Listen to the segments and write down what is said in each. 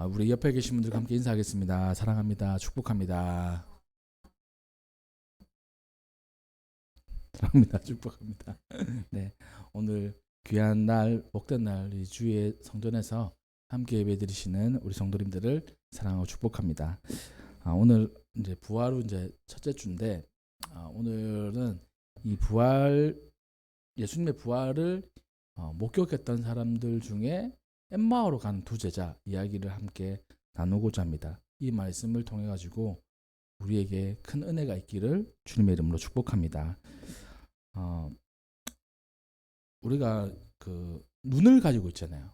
우리 옆에 계신 분들과 함께 인사하겠습니다. 사랑합니다. 축복합니다. 사랑합니다. 축복합니다. 네, 오늘 귀한 날, 복된 날, 이 주의 성전에서 함께 예배드리시는 우리 성도님들을 사랑하고 축복합니다. 오늘 이제 부활 후 이제 첫째 주인데, 오늘은 이 부활, 예수님의 부활을 목격했던 사람들 중에 엠마오로 간 두 제자 이야기를 함께 나누고자 합니다. 이 말씀을 통해 가지고 우리에게 큰 은혜가 있기를 주님의 이름으로 축복합니다. 우리가 그 눈을 가지고 있잖아요.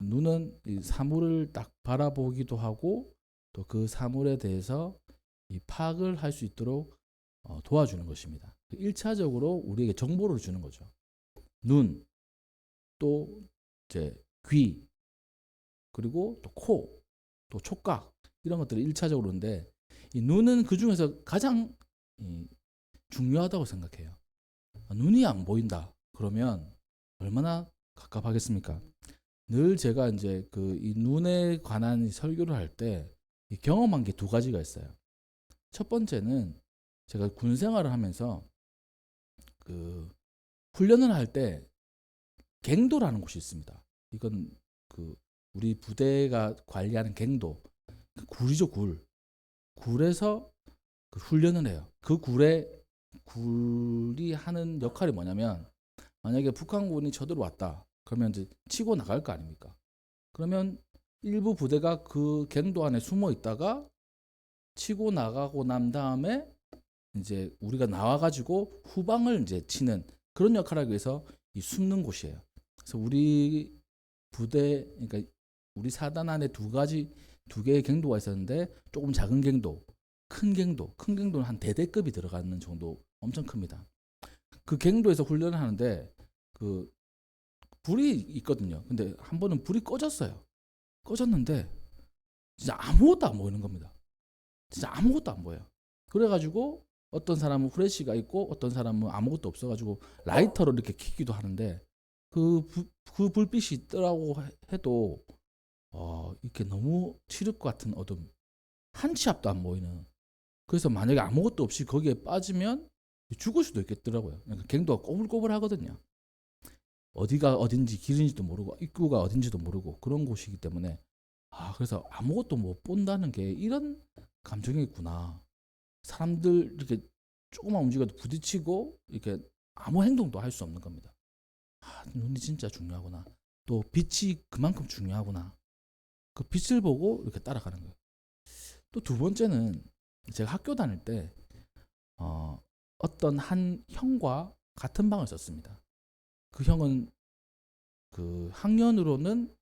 눈은 이 사물을 딱 바라보기도 하고 또 그 사물에 대해서 이 파악을 할 수 있도록 도와주는 것입니다. 1차적으로 우리에게 정보를 주는 거죠. 눈, 또 이제 귀, 그리고 또 코, 또 촉각, 이런 것들이 1차적으로인데, 이 눈은 그 중에서 가장 중요하다고 생각해요. 눈이 안 보인다 그러면 얼마나 갑갑하겠습니까? 늘 제가 이제 이 눈에 관한 설교를 할 때 경험한 게 두 가지가 있어요. 첫 번째는 제가 군 생활을 하면서 그 훈련을 할 때 갱도라는 곳이 있습니다. 이건 우리 부대가 관리하는 갱도, 굴이죠, 굴. 굴에서 훈련을 해요. 굴이 하는 역할이 뭐냐면, 만약에 북한군이 쳐들어왔다 그러면 이제 치고 나갈 거 아닙니까? 그러면 일부 부대가 그 갱도 안에 숨어 있다가 치고 나가고 난 다음에 이제 우리가 나와가지고 후방을 이제 치는 그런 역할을 하기 위해서 이 숨는 곳이에요. 그래서 우리 부대, 그러니까 우리 사단 안에 두 개의 갱도가 있었는데, 조금 작은 갱도, 큰 갱도는 한 대대급이 들어가는 정도, 엄청 큽니다. 그 갱도에서 훈련을 하는데 불이 있거든요. 근데 한 번은 불이 꺼졌어요. 꺼졌는데 진짜 아무것도 안 보이는 겁니다. 진짜 아무것도 안 보여요. 그래가지고 어떤 사람은 후레쉬가 있고 어떤 사람은 아무것도 없어가지고 라이터로 이렇게 켜기도 하는데, 그 불빛이 있더라고 해도 이렇게 너무 칠흑 같은 어둠, 한 치 앞도 안 보이는. 그래서 만약에 아무것도 없이 거기에 빠지면 죽을 수도 있겠더라고요. 그러니까 갱도가 꼬불꼬불 하거든요. 어디가 어딘지, 길인지도 모르고 입구가 어딘지도 모르고 그런 곳이기 때문에, 그래서 아무것도 못 본다는 게 이런 감정이 있구나. 사람들 이렇게 조금만 움직여도 부딪히고 이렇게 아무 행동도 할 수 없는 겁니다. 눈이 진짜 중요하구나. 또 빛이 그만큼 중요하구나. 그 빛을 보고 이렇게 따라가는 거예요. 또 두 번째는, 제가 학교 다닐 때 어떤 한 형과 같은 방을 썼습니다. 그 형은 그 학년으로는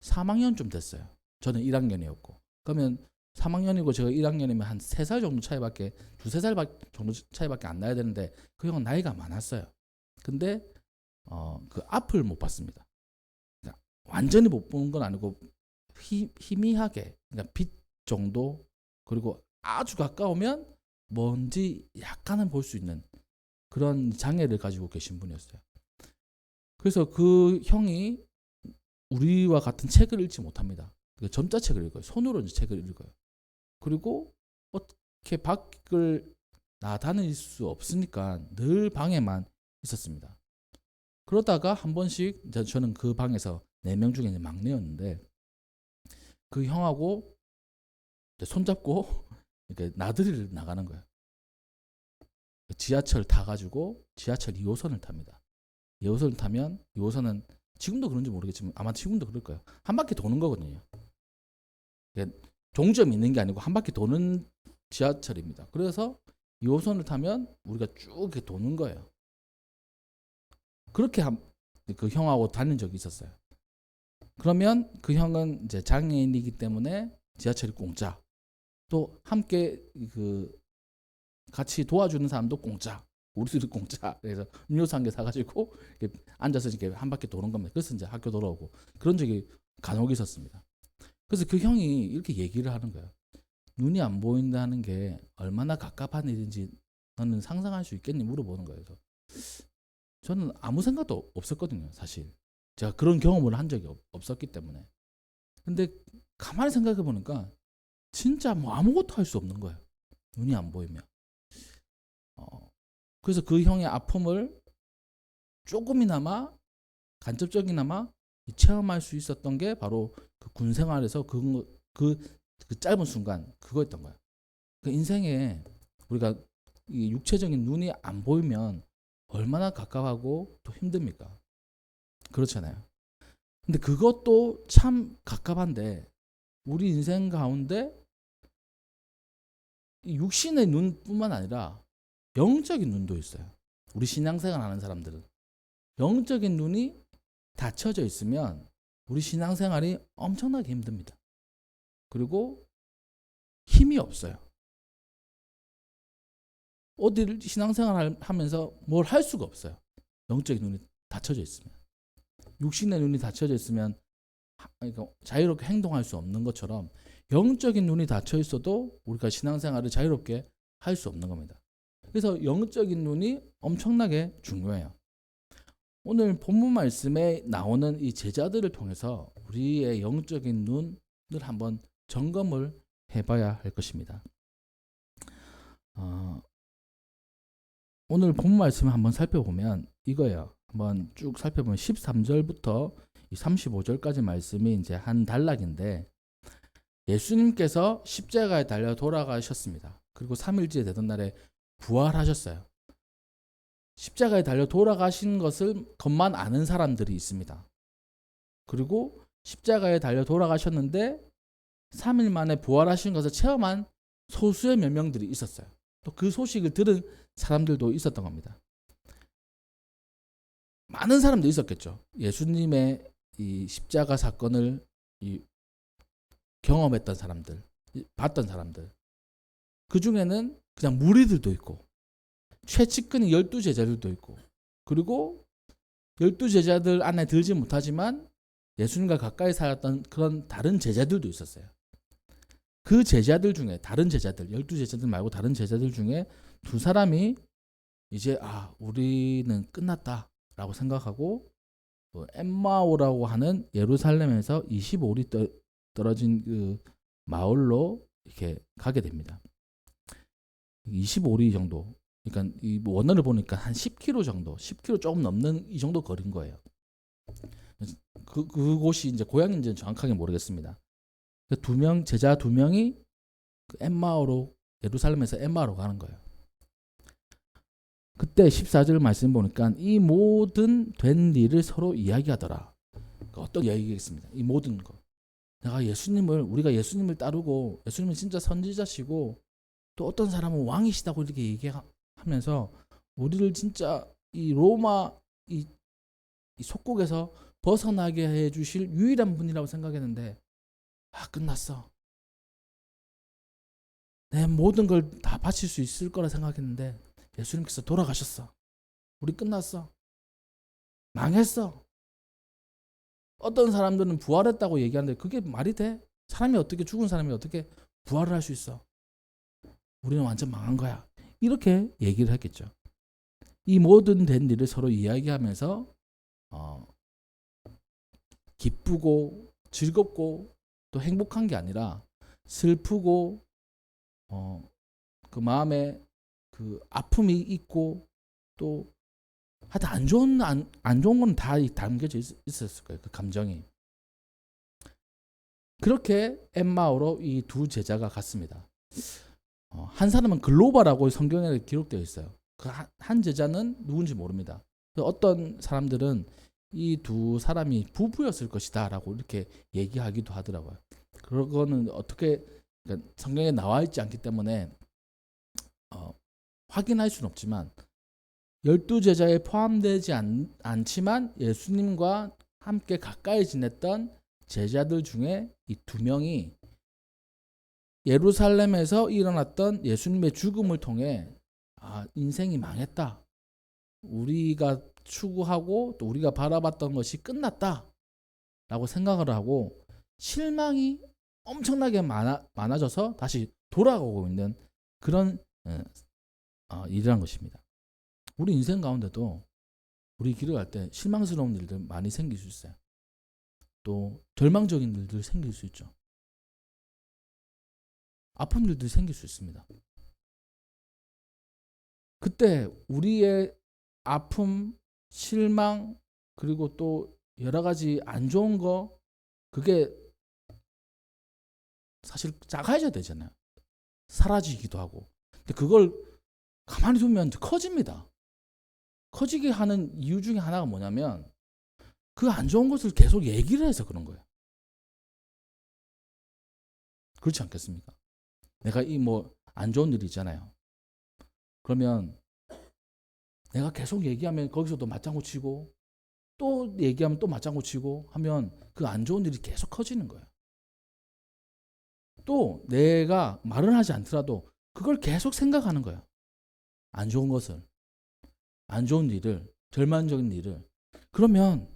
3학년쯤 됐어요. 저는 1학년이었고. 그러면 3학년이고 제가 1학년이면 한 3살 정도 차이밖에, 두세 살 정도 차이밖에 안 나야 되는데, 그 형은 나이가 많았어요. 근데 그 앞을 못 봤습니다. 그러니까 완전히 못 보는 건 아니고 희미하게, 그러니까 빛 정도, 그리고 아주 가까우면 뭔지 약간은 볼 수 있는 그런 장애를 가지고 계신 분이었어요. 그래서 그 형이 우리와 같은 책을 읽지 못합니다. 점자책을 읽어요. 손으로 책을 읽어요. 그리고 어떻게 밖을 나다닐 수 없으니까 늘 방에만 있었습니다. 그러다가 한 번씩, 저는 그 방에서 4명 중에 막내였는데, 그 형하고 손잡고 이렇게 나들이를 나가는 거예요. 지하철 타가지고 지하철 2호선을 탑니다. 2호선을 타면, 2호선은 지금도 그런지 모르겠지만 아마 지금도 그럴 거예요. 한 바퀴 도는 거거든요. 종점이 있는 게 아니고 한 바퀴 도는 지하철입니다. 그래서 2호선을 타면 우리가 쭉 이렇게 도는 거예요. 그렇게 그 형하고 다닌 적이 있었어요. 그러면 그 형은 이제 장애인이기 때문에 지하철이 공짜. 또 함께 같이 도와주는 사람도 공짜. 우리들이 공짜. 그래서 음료수 한 개 사가지고 이렇게 앉아서 이렇게 한 바퀴 도는 겁니다. 그래서 이제 학교 돌아오고 그런 적이 간혹 있었습니다. 그래서 그 형이 이렇게 얘기를 하는 거예요. 눈이 안 보인다는 게 얼마나 갑갑한 일인지 너는 상상할 수 있겠니? 물어보는 거예요. 그래서 저는 아무 생각도 없었거든요, 사실. 제가 그런 경험을 한 적이 없었기 때문에. 근데 가만히 생각해 보니까 진짜 뭐 아무것도 할 수 없는 거예요. 눈이 안 보이면. 그래서 그 형의 아픔을 조금이나마 간접적이나마 체험할 수 있었던 게 바로 그 군 생활에서 그 짧은 순간 그거였던 거예요. 그 인생에 우리가 이 육체적인 눈이 안 보이면 얼마나 갑갑하고 또 힘듭니까? 그렇잖아요. 근데 그것도 참 갑갑한데 우리 인생 가운데 이 육신의 눈뿐만 아니라 영적인 눈도 있어요. 우리 신앙생활 하는 사람들은 영적인 눈이 닫혀져 있으면 우리 신앙생활이 엄청나게 힘듭니다. 그리고 힘이 없어요. 어디를 신앙생활 하면서 뭘 할 수가 없어요. 영적인 눈이 닫혀져 있으면. 육신의 눈이 닫혀져 있으면 그러니까 자유롭게 행동할 수 없는 것처럼 영적인 눈이 닫혀 있어도 우리가 신앙생활을 자유롭게 할 수 없는 겁니다. 그래서 영적인 눈이 엄청나게 중요해요. 오늘 본문 말씀에 나오는 이 제자들을 통해서 우리의 영적인 눈을 한번 점검을 해봐야 할 것입니다. 오늘 본문 말씀을 한번 살펴보면 이거예요. 한번 쭉 살펴보면 13절부터 35절까지 말씀이 이제 한 단락인데 예수님께서 십자가에 달려 돌아가셨습니다. 그리고 3일째 되던 날에 부활하셨어요. 십자가에 달려 돌아가신 것만 아는 사람들이 있습니다. 그리고 십자가에 달려 돌아가셨는데 3일 만에 부활하신 것을 체험한 소수의 몇 명들이 있었어요. 또 그 소식을 들은 사람들도 있었던 겁니다. 많은 사람들이 있었겠죠. 예수님의 이 십자가 사건을 경험했던 사람들, 봤던 사람들. 그 중에는 그냥 무리들도 있고 최측근인 12제자들도 있고 그리고 12제자들 안에 들지 못하지만 예수님과 가까이 살았던 그런 다른 제자들도 있었어요. 그 제자들 중에 다른 제자들, 12제자들 말고 다른 제자들 중에 두 사람이 이제 우리는 끝났다라고 생각하고 엠마오라고 하는 예루살렘에서 25리 떨어진 그 마을로 이렇게 가게 됩니다. 25리 정도. 그러니까 이 원어를 보니까 한 10km 정도, 10km 조금 넘는 이 정도 거리인 거예요. 그곳이 이제 고향인지는 정확하게 모르겠습니다. 제자 두 명이 그 엠마오로 예루살렘에서 엠마오로 가는 거예요. 그때 14절 말씀 보니까 이 모든 된 일을 서로 이야기하더라. 어떤 이야기겠습니다. 이 모든 것. 우리가 예수님을 따르고 예수님은 진짜 선지자시고 또 어떤 사람은 왕이시다고 이렇게 얘기하면서 우리를 진짜 이 로마 이 속국에서 벗어나게 해주실 유일한 분이라고 생각했는데 끝났어. 내 모든 걸 다 바칠 수 있을 거라 생각했는데 예수님께서 돌아가셨어. 우리 끝났어. 망했어. 어떤 사람들은 부활했다고 얘기하는데 그게 말이 돼? 죽은 사람이 어떻게 부활을 할 수 있어? 우리는 완전 망한 거야. 이렇게 얘기를 했겠죠. 이 모든 된 일을 서로 이야기하면서 기쁘고 즐겁고 또 행복한 게 아니라 슬프고 그 마음에 그 아픔이 있고 또 하여튼 안 좋은 건 다 담겨져 있었을 거예요. 그 감정이. 그렇게 엠마오로 이 두 제자가 갔습니다. 한 사람은 글로바라고 성경에 기록되어 있어요. 그 한 제자는 누군지 모릅니다. 어떤 사람들은 이 두 사람이 부부였을 것이다 라고 이렇게 얘기하기도 하더라고요. 그거는 그러니까 성경에 나와 있지 않기 때문에 확인할 수는 없지만 12제자에 포함되지 않지만 예수님과 함께 가까이 지냈던 제자들 중에 이 두 명이 예루살렘에서 일어났던 예수님의 죽음을 통해 인생이 망했다. 우리가 추구하고 또 우리가 바라봤던 것이 끝났다. 라고 생각을 하고 실망이 엄청나게 많아져서 다시 돌아가고 있는 그런 일이란 것입니다. 우리 인생 가운데도 우리 길을 갈 때 실망스러운 일들 많이 생길 수 있어요. 또 절망적인 일들 생길 수 있죠. 아픈 일들이 생길 수 있습니다. 그때 우리의 아픔, 실망, 그리고 또 여러 가지 안 좋은 거, 그게 사실 작아져야 되잖아요. 사라지기도 하고. 근데 그걸 가만히 두면 커집니다. 커지게 하는 이유 중에 하나가 뭐냐면 그 안 좋은 것을 계속 얘기를 해서 그런 거예요. 그렇지 않겠습니까? 내가 이 뭐 안 좋은 일이 있잖아요. 그러면 내가 계속 얘기하면 거기서도 맞장구 치고 또 얘기하면 또 맞장구 치고 하면 그 안 좋은 일이 계속 커지는 거예요. 또 내가 말은 하지 않더라도 그걸 계속 생각하는 거예요. 안 좋은 것을, 안 좋은 일을, 절망적인 일을. 그러면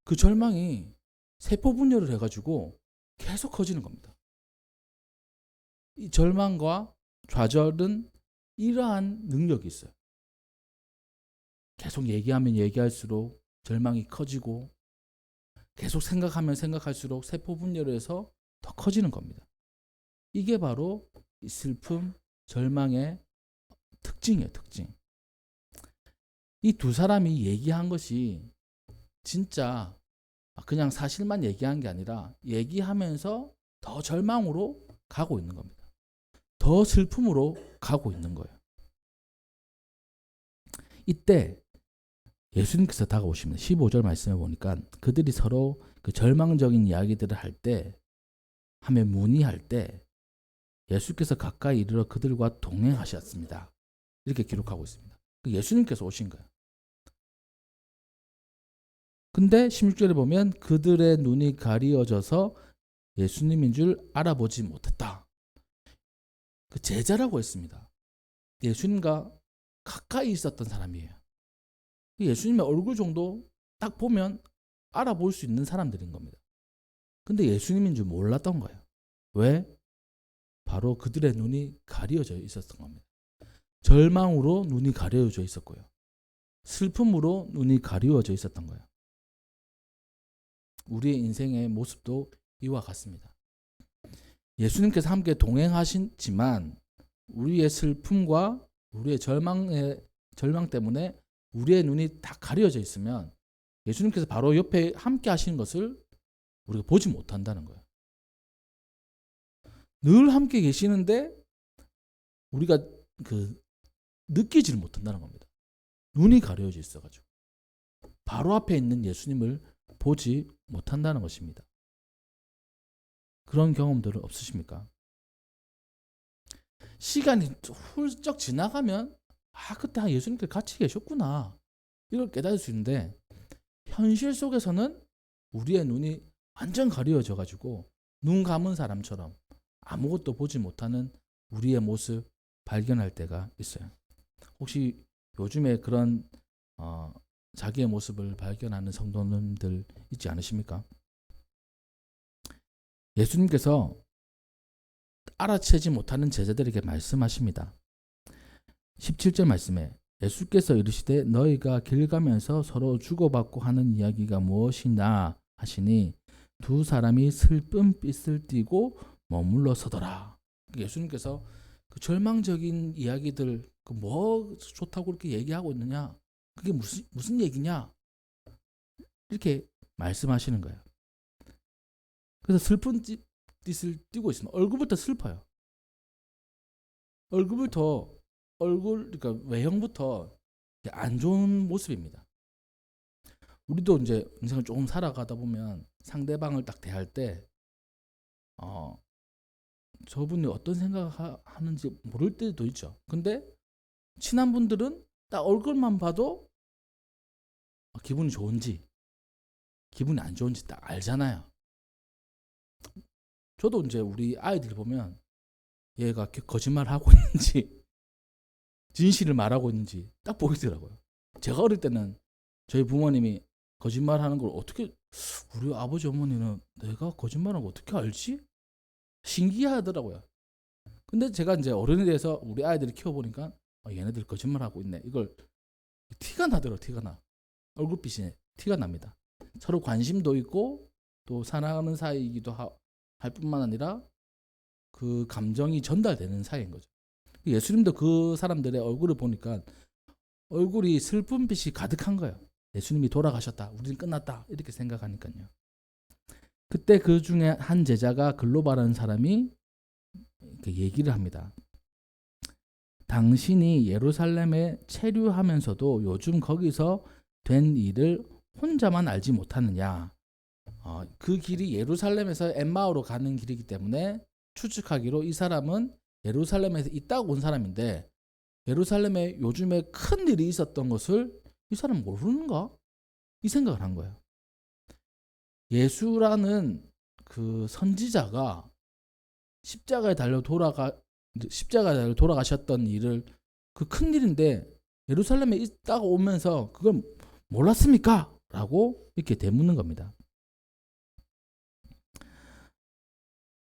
그 절망이 세포 분열을 해가지고 계속 커지는 겁니다. 이 절망과 좌절은 이러한 능력이 있어요. 계속 얘기하면 얘기할수록 절망이 커지고 계속 생각하면 생각할수록 세포 분열을 해서 더 커지는 겁니다. 이게 바로 이 슬픔, 절망의 특징이에요. 특징. 이 두 사람이 얘기한 것이 진짜 그냥 사실만 얘기한 게 아니라 얘기하면서 더 절망으로 가고 있는 겁니다. 더 슬픔으로 가고 있는 거예요. 이때 예수님께서 다가오시면 15절 말씀에 보니까 그들이 서로 그 절망적인 이야기들을 할 때, 하며 문의할 때 예수께서 가까이 이르러 그들과 동행하셨습니다. 이렇게 기록하고 있습니다. 예수님께서 오신 거예요. 근데 16절에 보면 그들의 눈이 가리워져서 예수님인 줄 알아보지 못했다. 그 제자라고 했습니다. 예수님과 가까이 있었던 사람이에요. 예수님의 얼굴 정도 딱 보면 알아볼 수 있는 사람들인 겁니다. 근데 예수님인 줄 몰랐던 거예요. 왜? 바로 그들의 눈이 가려져 있었던 겁니다. 절망으로 눈이 가려져 있었고요. 슬픔으로 눈이 가리워져 있었던 거예요. 우리의 인생의 모습도 이와 같습니다. 예수님께서 함께 동행하시지만 우리의 슬픔과 우리의 절망 때문에 우리의 눈이 다 가려져 있으면 예수님께서 바로 옆에 함께 하시는 것을 우리가 보지 못한다는 거예요. 늘 함께 계시는데 우리가 느끼지를 못한다는 겁니다. 눈이 가려져 있어가지고 바로 앞에 있는 예수님을 보지 못한다는 것입니다. 그런 경험들은 없으십니까? 시간이 훌쩍 지나가면 그때 예수님께서 같이 계셨구나 이걸 깨달을 수 있는데 현실 속에서는 우리의 눈이 완전 가려져 가지고 눈 감은 사람처럼 아무것도 보지 못하는 우리의 모습 발견할 때가 있어요. 혹시 요즘에 그런 자기의 모습을 발견하는 성도님들 있지 않으십니까? 예수님께서 알아채지 못하는 제자들에게 말씀하십니다. 17절 말씀에 예수께서 이르시되 너희가 길 가면서 서로 주고받고 하는 이야기가 무엇이냐 하시니 두 사람이 슬픈 빛을 띠고 머물러 서더라. 예수님께서 그 절망적인 이야기들 뭐 좋다고 그렇게 얘기하고 있느냐, 그게 무슨 얘기냐 이렇게 말씀하시는 거예요. 그래서 슬픈 빛을 띠고 있으면 얼굴부터 슬퍼요. 그러니까 외형부터 안 좋은 모습입니다. 우리도 이제 인생을 조금 살아가다 보면 상대방을 딱 대할 때 저분이 어떤 생각을 하는지 모를 때도 있죠. 근데 친한 분들은 딱 얼굴만 봐도 기분이 좋은지 기분이 안 좋은지 딱 알잖아요. 저도 이제 우리 아이들 보면 얘가 거짓말하고 있는지 진실을 말하고 있는지 딱 보이더라고요. 제가 어릴 때는 저희 부모님이 거짓말하는 걸 어떻게, 우리 아버지 어머니는 내가 거짓말하는 거 어떻게 알지? 신기하더라고요. 근데 제가 이제 어른이 돼서 우리 아이들을 키워보니까 얘네들 거짓말하고 있네. 이걸 티가 나더라고요. 티가 나. 얼굴빛이 티가 납니다. 서로 관심도 있고 또 사랑하는 사이이기도 할 뿐만 아니라 그 감정이 전달되는 사이인 거죠. 예수님도 그 사람들의 얼굴을 보니까 얼굴이 슬픈 빛이 가득한 거예요. 예수님이 돌아가셨다. 우리는 끝났다. 이렇게 생각하니까요. 그때 그 중에 한 제자가 글로바라는 사람이 얘기를 합니다. 당신이 예루살렘에 체류하면서도 요즘 거기서 된 일을 혼자만 알지 못하느냐. 그 길이 예루살렘에서 엠마오로 가는 길이기 때문에 추측하기로 이 사람은 예루살렘에서 있다가 온 사람인데 예루살렘에 요즘에 큰 일이 있었던 것을 이 사람 모르는가? 이 생각을 한 거예요. 예수라는 그 선지자가 십자가에 달려 돌아가셨던 일을 그 큰 일인데 예루살렘에 있다가 오면서 그걸 몰랐습니까? 라고 이렇게 되묻는 겁니다.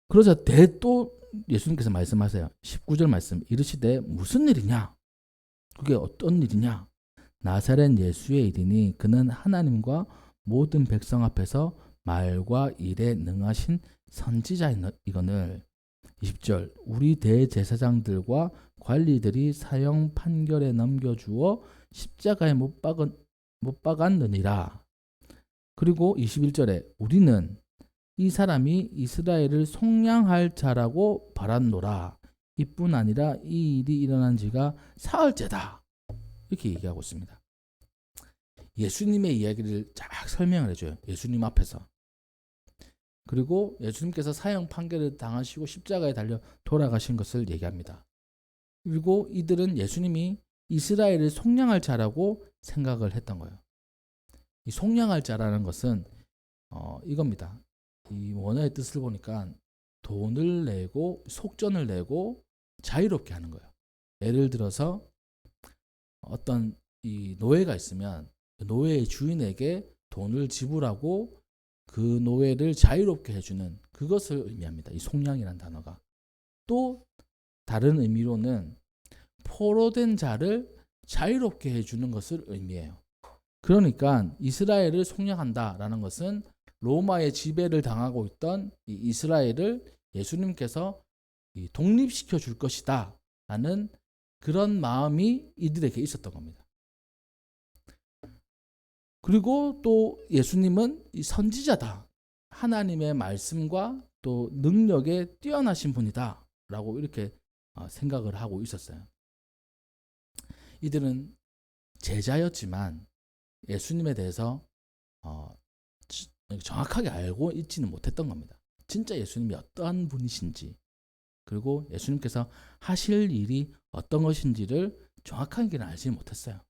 그러자 또 예수님께서 말씀하세요. 19절 말씀 이르시되 무슨 일이냐? 그게 어떤 일이냐? 나사렛 예수의 일이니 그는 하나님과 모든 백성 앞에서 말과 일에 능하신 선지자이거늘. 20절 우리 대제사장들과 관리들이 사형 판결에 넘겨주어 십자가에 못 박았느니라. 그리고 21절에 우리는 이 사람이 이스라엘을 속량할 자라고 바랐노라. 이뿐 아니라 이 일이 일어난 지가 사흘째다. 이렇게 얘기하고 있습니다. 예수님의 이야기를 쫙 설명을 해줘요. 예수님 앞에서. 그리고 예수님께서 사형 판결을 당하시고 십자가에 달려 돌아가신 것을 얘기합니다. 그리고 이들은 예수님이 이스라엘을 속량할 자라고 생각을 했던 거예요. 이 속량할 자라는 것은 이겁니다. 이 원어의 뜻을 보니까 돈을 내고 속전을 내고 자유롭게 하는 거예요. 예를 들어서 어떤 이 노예가 있으면 그 노예의 주인에게 돈을 지불하고 그 노예를 자유롭게 해주는 그것을 의미합니다. 이 속량이라는 단어가. 또 다른 의미로는 포로된 자를 자유롭게 해주는 것을 의미해요. 그러니까 이스라엘을 속량한다라는 것은 로마의 지배를 당하고 있던 이 이스라엘을 예수님께서 독립시켜 줄 것이다 라는 그런 마음이 이들에게 있었던 겁니다. 그리고 또 예수님은 이 선지자다. 하나님의 말씀과 또 능력에 뛰어나신 분이다 라고 이렇게 생각을 하고 있었어요. 이들은 제자였지만 예수님에 대해서 정확하게 알고 있지는 못했던 겁니다. 진짜 예수님이 어떠한 분이신지 그리고 예수님께서 하실 일이 어떤 것인지를 정확하게는 알지 못했어요.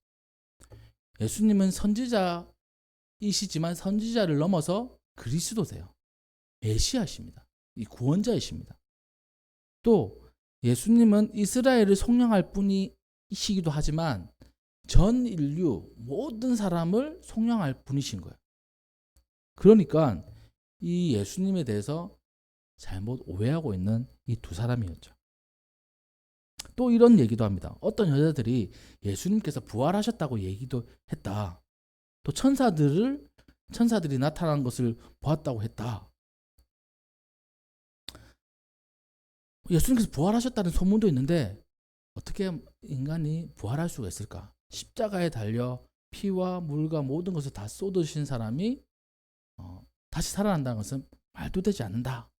예수님은 선지자이시지만 선지자를 넘어서 그리스도세요. 메시아십니다. 이 구원자이십니다. 또 예수님은 이스라엘을 속량할 분이시기도 하지만 전 인류 모든 사람을 속량할 분이신 거예요. 그러니까 이 예수님에 대해서 잘못 오해하고 있는 이 두 사람이었죠. 또 이런 얘기도 합니다. 어떤 여자들이 예수님께서 부활하셨다고 얘기도 했다. 또 천사들이 나타난 것을 보았다고 했다. 예수님께서 부활하셨다는 소문도 있는데 어떻게 인간이 부활할 수가 있을까? 십자가에 달려 피와 물과 모든 것을 다 쏟으신 사람이 다시 살아난다는 것은 말도 되지 않는다.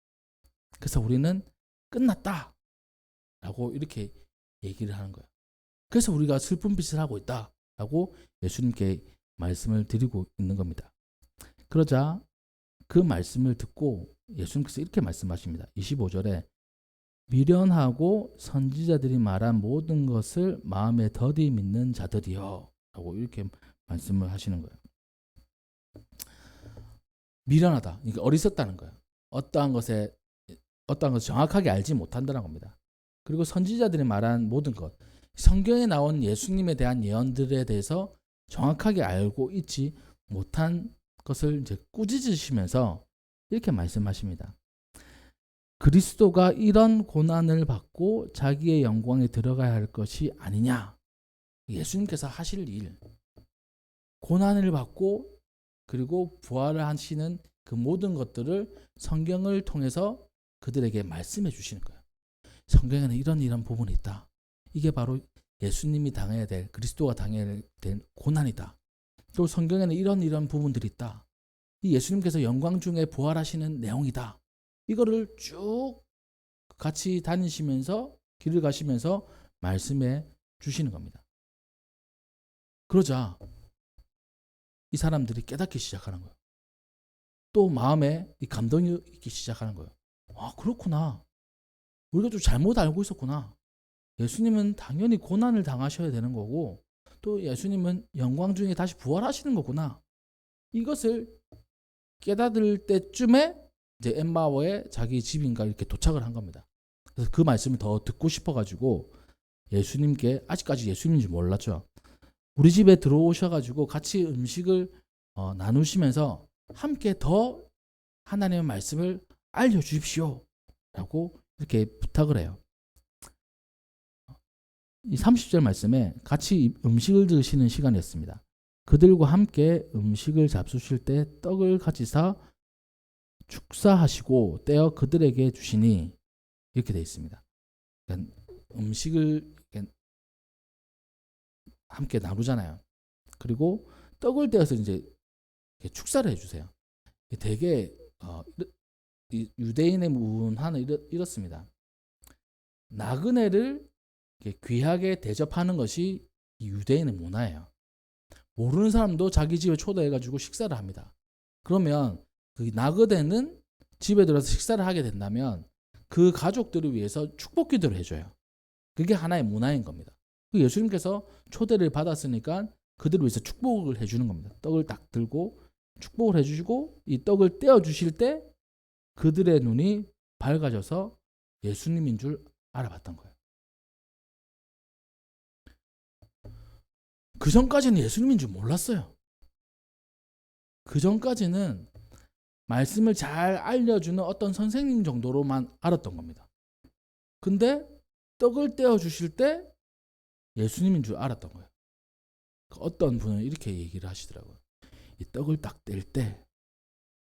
그래서 우리는 끝났다 라고 이렇게 얘기를 하는 거예요. 그래서 우리가 슬픈 빛을 하고 있다 라고 예수님께 말씀을 드리고 있는 겁니다. 그러자 그 말씀을 듣고 예수님께서 이렇게 말씀하십니다. 25절에 미련하고 선지자들이 말한 모든 것을 마음에 더디 믿는 자들이여 라고 이렇게 말씀을 하시는 거예요. 미련하다. 그러니까 어리석다는 거예요. 어떠한 것을 정확하게 알지 못한다는 겁니다. 그리고 선지자들이 말한 모든 것, 성경에 나온 예수님에 대한 예언들에 대해서 정확하게 알고 있지 못한 것을 이제 꾸짖으시면서 이렇게 말씀하십니다. 그리스도가 이런 고난을 받고 자기의 영광에 들어가야 할 것이 아니냐. 예수님께서 하실 일, 고난을 받고 그리고 부활을 하시는 그 모든 것들을 성경을 통해서 그들에게 말씀해 주시는 거예요. 성경에는 이런 부분이 있다. 이게 바로 예수님이 당해야 될, 그리스도가 당해야 될 고난이다. 또 성경에는 이런 부분들이 있다. 이 예수님께서 영광 중에 부활하시는 내용이다. 이거를 쭉 같이 다니시면서 길을 가시면서 말씀해 주시는 겁니다. 그러자 이 사람들이 깨닫기 시작하는 거예요. 또 마음에 이 감동이 있기 시작하는 거예요. 아, 그렇구나. 우리가 좀 잘못 알고 있었구나. 예수님은 당연히 고난을 당하셔야 되는 거고 또 예수님은 영광 중에 다시 부활하시는 거구나. 이것을 깨닫을 때쯤에 이제 엠마오에 자기 집인가 이렇게 도착을 한 겁니다. 그래서 그 말씀을 더 듣고 싶어가지고 예수님께, 아직까지 예수님인지 몰랐죠. 우리 집에 들어오셔가지고 같이 음식을 나누시면서 함께 더 하나님의 말씀을 알려주십시오 라고 이렇게 부탁을 해요. 이 30절 말씀에 같이 음식을 드시는 시간이었습니다. 그들과 함께 음식을 잡수실 때 떡을 가지사 축사하시고 떼어 그들에게 주시니, 이렇게 되어 있습니다. 그러니까 음식을 함께 나누잖아요. 그리고 떡을 떼어서 이제 축사를 해주세요. 되게 유대인의 문화는 이렇습니다. 나그네를 귀하게 대접하는 것이 유대인의 문화예요. 모르는 사람도 자기 집에 초대해가지고 식사를 합니다. 그러면 그 나그네는 집에 들어서 식사를 하게 된다면 그 가족들을 위해서 축복 기도를 해줘요. 그게 하나의 문화인 겁니다. 예수님께서 초대를 받았으니까 그들을 위해서 축복을 해주는 겁니다. 떡을 딱 들고 축복을 해주시고 이 떡을 떼어주실 때 그들의 눈이 밝아져서 예수님인 줄 알아봤던 거예요. 그 전까지는 예수님인 줄 몰랐어요. 그 전까지는 말씀을 잘 알려주는 어떤 선생님 정도로만 알았던 겁니다. 근데 떡을 떼어주실 때 예수님인 줄 알았던 거예요. 어떤 분은 이렇게 얘기를 하시더라고요. 이 떡을 딱 뗄 때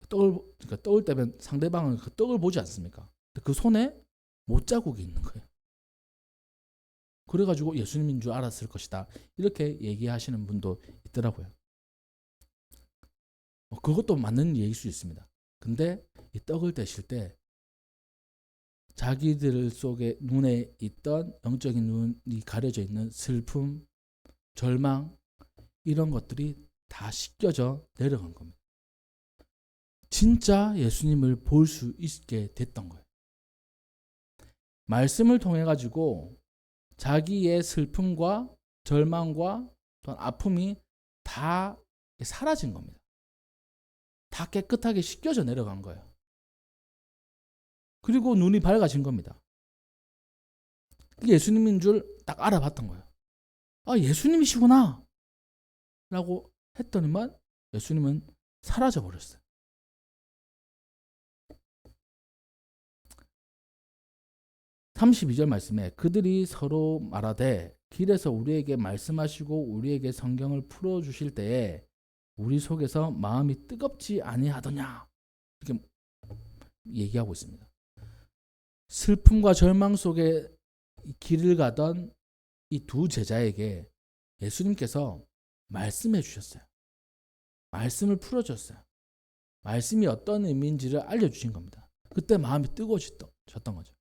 그러니까 떡을 떼면 상대방은 그 떡을 보지 않습니까? 그 손에 못자국이 있는 거예요. 그래가지고 예수님인 줄 알았을 것이다. 이렇게 얘기하시는 분도 있더라고요. 그것도 맞는 얘기일 수 있습니다. 근데 이 떡을 떼실 때 자기들 속에 눈에 있던 영적인 눈이 가려져 있는 슬픔, 절망, 이런 것들이 다 씻겨져 내려간 겁니다. 진짜 예수님을 볼 수 있게 됐던 거예요. 말씀을 통해 가지고 자기의 슬픔과 절망과 또한 아픔이 다 사라진 겁니다. 다 깨끗하게 씻겨져 내려간 거예요. 그리고 눈이 밝아진 겁니다. 예수님인 줄 딱 알아봤던 거예요. 아, 예수님이시구나 라고 했더니만 예수님은 사라져 버렸어요. (32절) 말씀에 그들이 서로 말하되 길에서 우리에게 말씀하시고 우리에게 성경을 풀어주실 때에 우리 속에서 마음이 뜨겁지 아니하더냐, 이렇게 얘기하고 있습니다. 슬픔과 절망 속에 길을 가던 이 두 제자에게 예수님께서 말씀해 주셨어요. 말씀을 풀어줬어요. 말씀이 어떤 의미인지를 알려주신 겁니다. 그때 마음이 뜨거워졌던 거죠.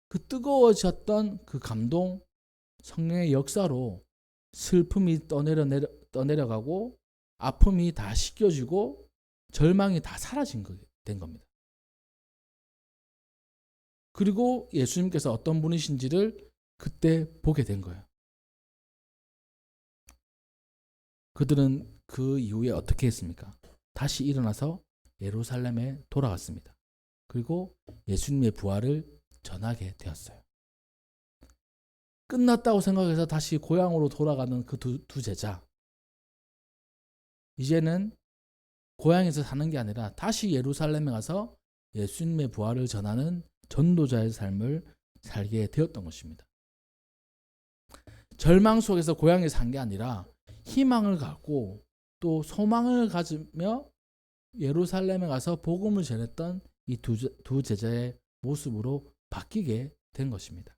그 뜨거워졌던 그 감동, 성령의 역사로 슬픔이 떠내려가고 아픔이 다 씻겨지고 절망이 다 된 겁니다. 그리고 예수님께서 어떤 분이신지를 그때 보게 된 거예요. 그들은 그 이후에 어떻게 했습니까? 다시 일어나서 예루살렘에 돌아갔습니다. 그리고 예수님의 부활을 전하게 되었어요. 끝났다고 생각해서 다시 고향으로 돌아가는 그 두 제자. 이제는 고향에서 사는 게 아니라 다시 예루살렘에 가서 예수님의 부활을 전하는 전도자의 삶을 살게 되었던 것입니다. 절망 속에서 고향에 산 게 아니라 희망을 갖고 또 소망을 가지며 예루살렘에 가서 복음을 전했던 이 두 제자의 모습으로 바뀌게 된 것입니다.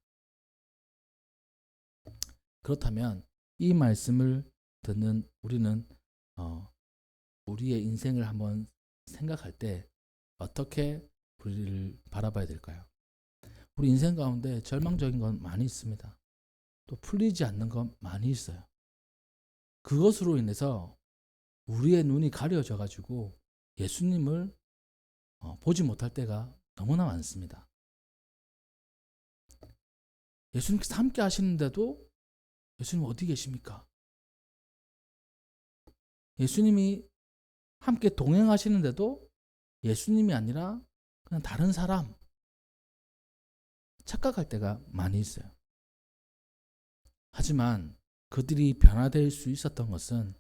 그렇다면 이 말씀을 듣는 우리는 우리의 인생을 한번 생각할 때 어떻게 우리를 바라봐야 될까요? 우리 인생 가운데 절망적인 건 많이 있습니다. 또 풀리지 않는 건 많이 있어요. 그것으로 인해서 우리의 눈이 가려져 가지고 예수님을 보지 못할 때가 너무나 많습니다. 예수님께서 함께 하시는데도 예수님 어디 계십니까? 예수님이 함께 동행하시는데도 예수님이 아니라 그냥 다른 사람 착각할 때가 많이 있어요. 하지만 그들이 변화될 수 있었던 것은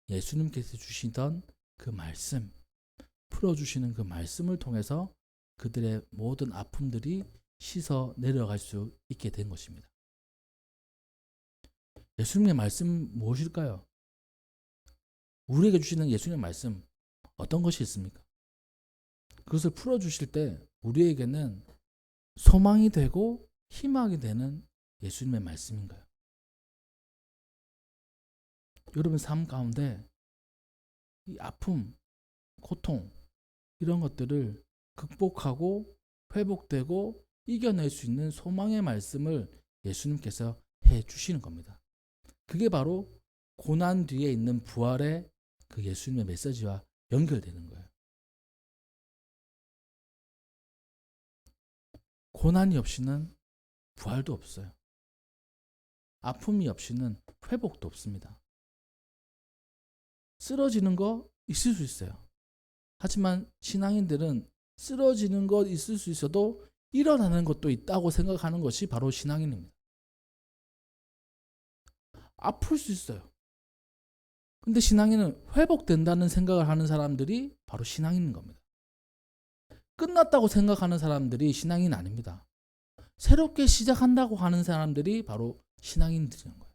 예수님께서 주시던 그 말씀, 풀어주시는 그 말씀을 통해서 그들의 모든 아픔들이 씻어 내려갈 수 있게 된 것입니다. 예수님의 말씀 무엇일까요? 우리에게 주시는 예수님의 말씀 어떤 것이 있습니까? 그것을 풀어주실 때 우리에게는 소망이 되고 희망이 되는 예수님의 말씀인가요? 여러분 삶 가운데 이 아픔, 고통 이런 것들을 극복하고 회복되고 이겨낼 수 있는 소망의 말씀을 예수님께서 해주시는 겁니다. 그게 바로 고난 뒤에 있는 부활의 그 예수님의 메시지와 연결되는 거예요. 고난이 없이는 부활도 없어요. 아픔이 없이는 회복도 없습니다. 쓰러지는 거 있을 수 있어요. 하지만 신앙인들은 쓰러지는 것 있을 수 있어도 일어나는 것도 있다고 생각하는 것이 바로 신앙인입니다. 아플 수 있어요. 근데 신앙인은 회복된다는 생각을 하는 사람들이 바로 신앙인인 겁니다. 끝났다고 생각하는 사람들이 신앙인 아닙니다. 새롭게 시작한다고 하는 사람들이 바로 신앙인들인 거예요.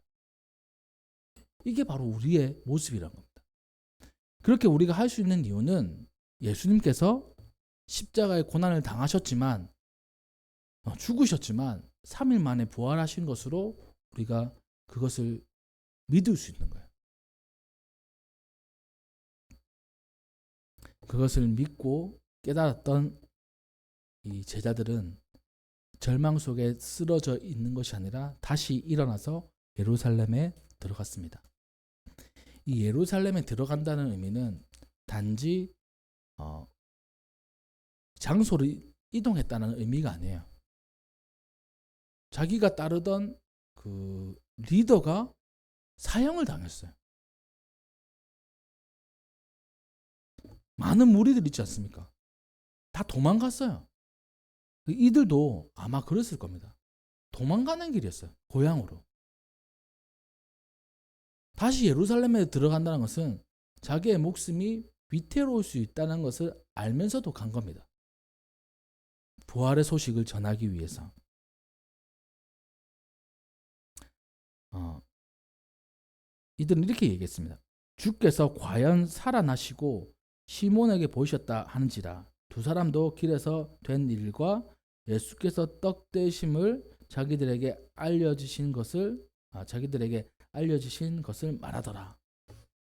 이게 바로 우리의 모습이란 겁니다. 그렇게 우리가 할 수 있는 이유는 예수님께서 십자가의 고난을 당하셨지만 죽으셨지만 3일 만에 부활하신 것으로 우리가 그것을 믿을 수 있는 거예요. 그것을 믿고 깨달았던 이 제자들은 절망 속에 쓰러져 있는 것이 아니라 다시 일어나서 예루살렘에 들어갔습니다. 이 예루살렘에 들어간다는 의미는 단지 장소를 이동했다는 의미가 아니에요. 자기가 따르던 그 리더가 사형을 당했어요. 많은 무리들 있지 않습니까? 다 도망갔어요. 이들도 아마 그랬을 겁니다. 도망가는 길이었어요. 고향으로. 다시 예루살렘에 들어간다는 것은 자기의 목숨이 위태로울 수 있다는 것을 알면서도 간 겁니다. 부활의 소식을 전하기 위해서. 이들은 이렇게 얘기했습니다. 주께서 과연 살아나시고 시몬에게 보이셨다 하는지라. 두 사람도 길에서 된 일과 예수께서 떡 되심을 자기들에게 알려주신 것을 말하더라.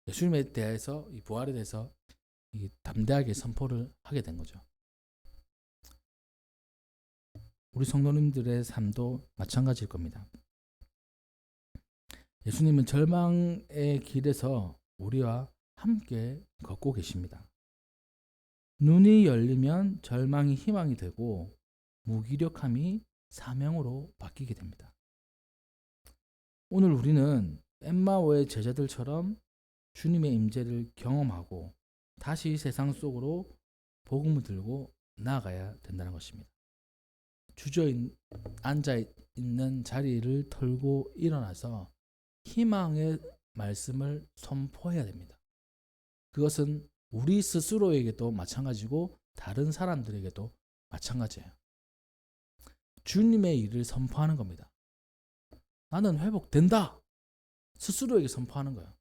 예수님에 대해서 이 부활에 대해서 담대하게 선포를 하게 된 거죠. 우리 성도님들의 삶도 마찬가지일 겁니다. 예수님은 절망의 길에서 우리와 함께 걷고 계십니다. 눈이 열리면 절망이 희망이 되고 무기력함이 사명으로 바뀌게 됩니다. 오늘 우리는 엠마오의 제자들처럼 주님의 임재를 경험하고 다시 세상 속으로 복음을 들고 나아가야 된다는 것입니다. 앉아 있는 자리를 털고 일어나서 희망의 말씀을 선포해야 됩니다. 그것은 우리 스스로에게도 마찬가지고 다른 사람들에게도 마찬가지예요. 주님의 일을 선포하는 겁니다. 나는 회복된다. 스스로에게 선포하는 거예요.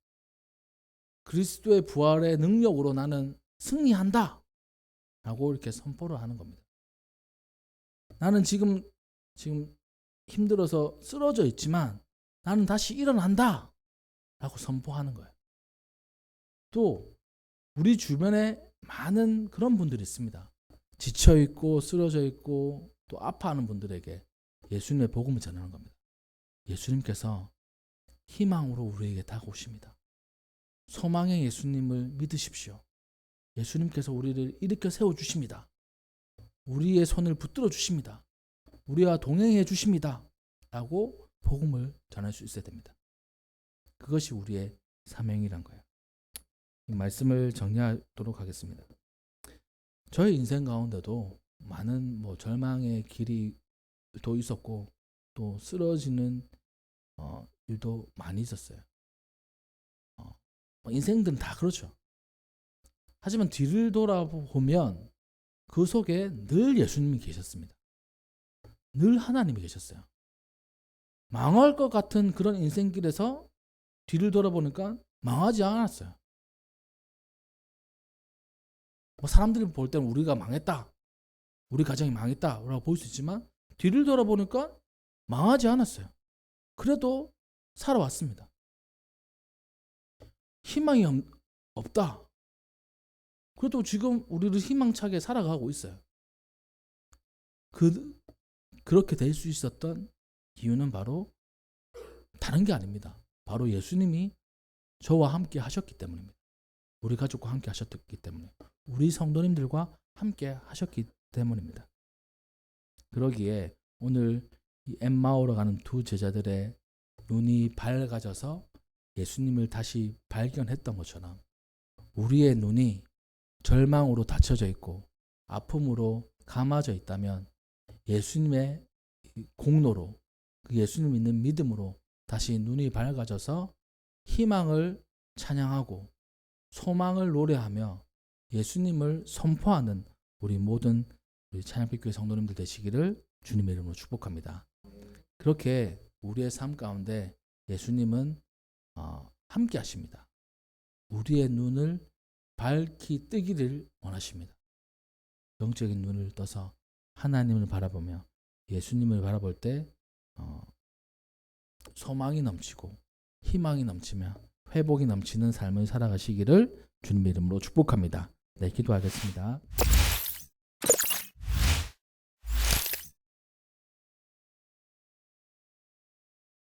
그리스도의 부활의 능력으로 나는 승리한다. 라고 이렇게 선포를 하는 겁니다. 나는 지금 지금 힘들어서 쓰러져 있지만 나는 다시 일어난다 라고 선포하는 거예요. 또 우리 주변에 많은 그런 분들이 있습니다. 지쳐 있고 쓰러져 있고 또 아파하는 분들에게 예수님의 복음을 전하는 겁니다. 예수님께서 희망으로 우리에게 다가오십니다. 소망의 예수님을 믿으십시오. 예수님께서 우리를 일으켜 세워주십니다. 우리의 손을 붙들어 주십니다. 우리와 동행해 주십니다. 라고 복음을 전할 수 있어야 됩니다. 그것이 우리의 사명이란 거예요. 이 말씀을 정리하도록 하겠습니다. 저의 인생 가운데도 많은 절망의 길이 또 있었고 또 쓰러지는 일도 많이 있었어요. 인생들은 다 그렇죠. 하지만 뒤를 돌아보면 그 속에 늘 예수님이 계셨습니다. 늘 하나님이 계셨어요. 망할 것 같은 그런 인생길에서 뒤를 돌아보니까 망하지 않았어요. 사람들이 볼 때는 우리가 망했다, 우리 가정이 망했다 라고 볼 수 있지만 뒤를 돌아보니까 망하지 않았어요. 그래도 살아왔습니다. 희망이 없다. 그래도 지금 우리를 희망차게 살아가고 있어요. 그렇게 될 수 있었던 이유는 바로 다른 게 아닙니다. 바로 예수님이 저와 함께 하셨기 때문입니다. 우리 가족과 함께 하셨기 때문에, 우리 성도님들과 함께 하셨기 때문입니다. 그러기에 오늘 이 엠마오로 가는 두 제자들의 눈이 밝아져서 예수님을 다시 발견했던 것처럼 우리의 눈이 절망으로 닫혀져 있고 아픔으로 감아져 있다면 예수님의 공로로, 그 예수님 믿는 믿음으로 다시 눈이 밝아져서 희망을 찬양하고 소망을 노래하며 예수님을 선포하는 우리 모든 우리 찬양빛교회 성도님들 되시기를 주님의 이름으로 축복합니다. 그렇게 우리의 삶 가운데 예수님은 함께 하십니다. 우리의 눈을 밝히 뜨기를 원하십니다. 영적인 눈을 떠서 하나님을 바라보며 예수님을 바라볼 때 소망이 넘치고 희망이 넘치며 회복이 넘치는 삶을 살아가시기를 주님의 이름으로 축복합니다. 네, 기도하겠습니다.